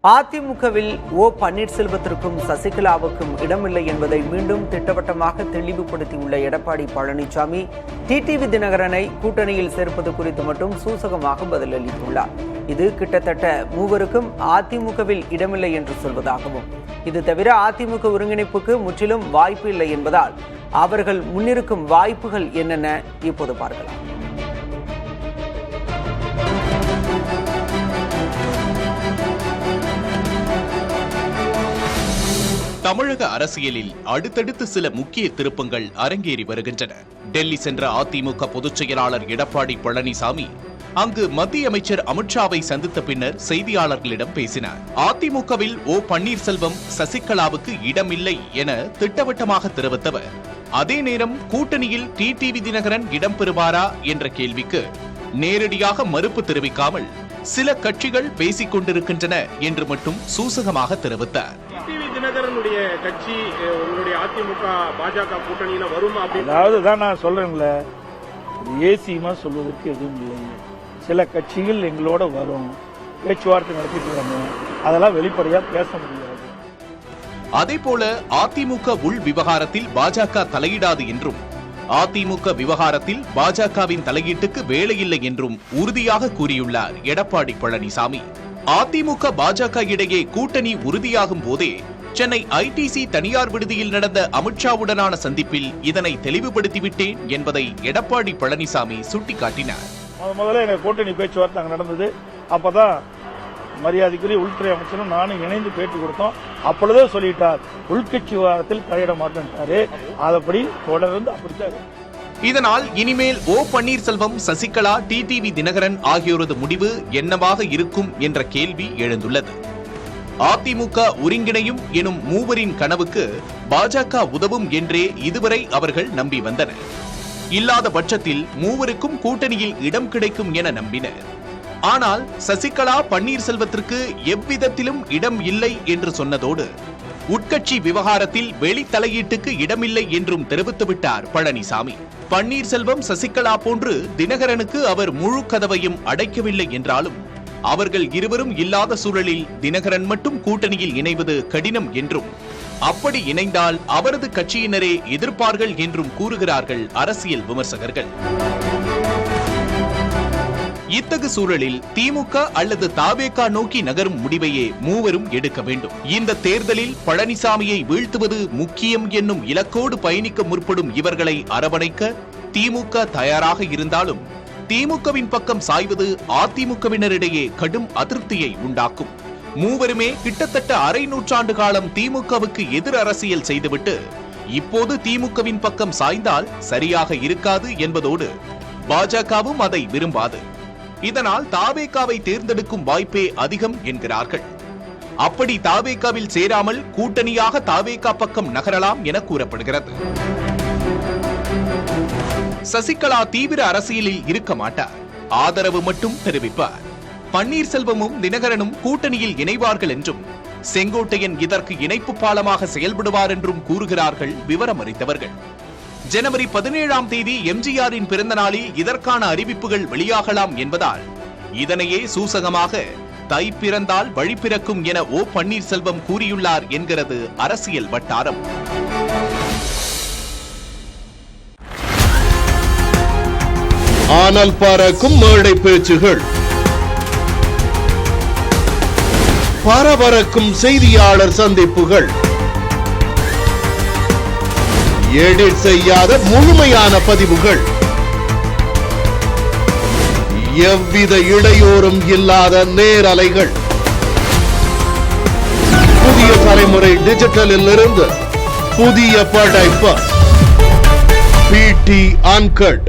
அதிமுகவில் ஓ பன்னீர்செல்வத்திற்கும் சசிகலாவுக்கும் இடமில்லை என்பதை மீண்டும் திட்டவட்டமாக தெளிவுபடுத்தியுள்ள எடப்பாடி பழனிசாமி டிடிவி தினகரனை கூட்டணியில் சேர்ப்பது குறித்து மட்டும் சூசகமாக பதிலளித்துள்ளார். இது கிட்டத்தட்ட மூவருக்கும் அதிமுகவில் இடமில்லை என்று சொல்வதாகவும், இது தவிர அதிமுக ஒருங்கிணைப்புக்கு முற்றிலும் வாய்ப்பு இல்லை என்பதால் அவர்கள் முன்னிருக்கும் வாய்ப்புகள் என்னென்ன இப்போது பார்க்கலாம். தமிழக அரசியலில் அடுத்தடுத்து சில முக்கிய திருப்பங்கள் அரங்கேறி வருகின்றன. டெல்லி சென்ற அதிமுக பொதுச் செயலாளர் எடப்பாடி பழனிசாமி அங்கு மத்திய அமைச்சர் அமித்ஷாவை சந்தித்த பின்னர் செய்தியாளர்களிடம் பேசினார். அதிமுகவில் ஓ பன்னீர்செல்வம், சசிகலாவுக்கு இடமில்லை என திட்டவட்டமாக தெரிவித்தவர், அதே நேரம் கூட்டணியில் டிடிவி தினகரன் இடம்பெறுவாரா என்ற கேள்விக்கு நேரடியாக மறுப்பு தெரிவிக்காமல் சில கட்சிகள் பேசிக் கொண்டிருக்கின்றன என்று மட்டும் சூசகமாக தெரிவித்தார். தினகரனுடைய கட்சி உங்களுடைய அதிமுக பாஜக கூட்டணியில வரும் அதாவது தான் நான் சொல்றேன்ல, ஏசியமா சொல்வதற்கு எதுவும் இல்லை. சில கட்சிகள் எங்களோட வரும், பேச்சுவார்த்தை நடத்திட்டு வராங்க, அதெல்லாம் வெளிப்படையா பேச முடியாது. அதேபோல அதிமுக உள் விவகாரத்தில் பாஜக தலையிடாது என்றும், அதிமுக விவகாரத்தில் பாஜகவின் தலையீட்டுக்கு வேலையில்லை என்றும் உறுதியாக கூறியுள்ளார் எடப்பாடி பழனிசாமி. அதிமுக பாஜக இடையே கூட்டணி உறுதியாகும் போதே சென்னை ஐடிசி தனியார் விடுதியில் நடந்த அமித்ஷாவுடனான சந்திப்பில் இதனை தெளிவுபடுத்திவிட்டேன் என்பதை எடப்பாடி பழனிசாமி சுட்டிக்காட்டினார். முதல்ல எங்க கூட்டணி பேச்சுவார்த்தை அங்க நடந்தது. அப்பதான் மரியாதைக்குரிய உள்துறை அமைச்சரும் நானும் இணைந்து பேட்டி கொடுத்தோம். அப்பொழுதே சொல்லிட்டார், உள்கட்சி விவகாரத்தில் தலையிட மாட்டேன்ட்டாரு. அதப்படி தொடர்ந்து அப்படித்தான். இதனால் இனிமேல் ஓ பன்னீர்செல்வம், சசிகலா, டிடிவி தினகரன் ஆகியோரது முடிவு என்னவாக இருக்கும் என்ற கேள்வி எழுந்துள்ளது. அதிமுக ஒருங்கிணையும் எனும் மூவரின் கனவுக்கு பாஜக உதவும் என்றே இதுவரை அவர்கள் நம்பி வந்தனர். இல்லாத பட்சத்தில் மூவருக்கும் கூட்டணியில் இடம் கிடைக்கும் என நம்பினர். ஆனால் சசிகலா, பன்னீர்செல்வத்திற்கு எவ்விதத்திலும் இடம் இல்லை என்று சொன்னதோடு உட்கட்சி விவகாரத்தில் வெளி தலையீட்டுக்கு இடமில்லை என்றும் தெரிவித்துவிட்டார் பழனிசாமி. பன்னீர்செல்வம், சசிகலா போன்று தினகரனுக்கு அவர் முழு கதவையும் அடைக்கவில்லை என்றாலும் அவர்கள் இருவரும் இல்லாத சூழலில் தினகரன் மட்டும் கூட்டணியில் இணைவது கடினம் என்றும், அப்படி இணைந்தால் அவரது கட்சியினரே எதிர்ப்பார்கள் என்றும் கூறுகிறார்கள் அரசியல் விமர்சகர்கள். இத்தகு சூழலில் திமுக அல்லது தவேகா நோக்கி நகரும் முடிவையே மூவரும் எடுக்க வேண்டும். இந்த தேர்தலில் பழனிசாமியை வீழ்த்துவது முக்கியம் என்னும் இலக்கோடு பயணிக்க முற்படும் இவர்களை அரவணைக்க திமுக தயாராக இருந்தாலும் திமுகவின் பக்கம் சாய்வது அதிமுகவினரிடையே கடும் அதிருப்தியை உண்டாக்கும். மூவருமே கிட்டத்தட்ட அரை நூற்றாண்டு காலம் திமுகவுக்கு எதிர் அரசியல் செய்துவிட்டு இப்போது திமுகவின் பக்கம் சாய்ந்தால் சரியாக இருக்காது என்பதோடு பாஜகவும் அதை விரும்பாது. இதனால் தவேகாவை தேர்ந்தெடுக்கும் வாய்ப்பே அதிகம் என்கிறார்கள். அப்படி தவேகாவில் சேராமல் கூட்டணியாக தவேகா பக்கம் நகரலாம் என கூறப்படுகிறது. சசிகலா தீவிர அரசியலில் இருக்க மாட்டார், ஆதரவு மட்டும் தெரிவிப்பார். பன்னீர்செல்வமும் தினகரனும் கூட்டணியில் இணைவார்கள் என்றும், செங்கோட்டையன் இதற்கு இணைப்பு பாலமாக செயல்படுவார் என்றும் கூறுகிறார்கள் விவரம் அறிந்தவர்கள். ஜனவரி 17ஆம் தேதி எம்ஜிஆரின் பிறந்த நாளில் இதற்கான அறிவிப்புகள் வெளியாகலாம் என்பதால் இதனையே சூசகமாக தை பிறந்தால் வழி பிறக்கும் என ஓ பன்னீர்செல்வம் கூறியுள்ளார் என்கிறது அரசியல் வட்டாரம். ஆனால் பறக்கும் மேடை பேச்சுகள், பரபரக்கும் செய்தியாளர் சந்திப்புகள், எடிட் செய்யாத முழுமையான பதிவுகள், எவ்வித இடையூறும் இல்லாத நேரலைகள், புதிய தலைமுறை டிஜிட்டலில் இருந்து புதிய படைப்பு PT Uncut.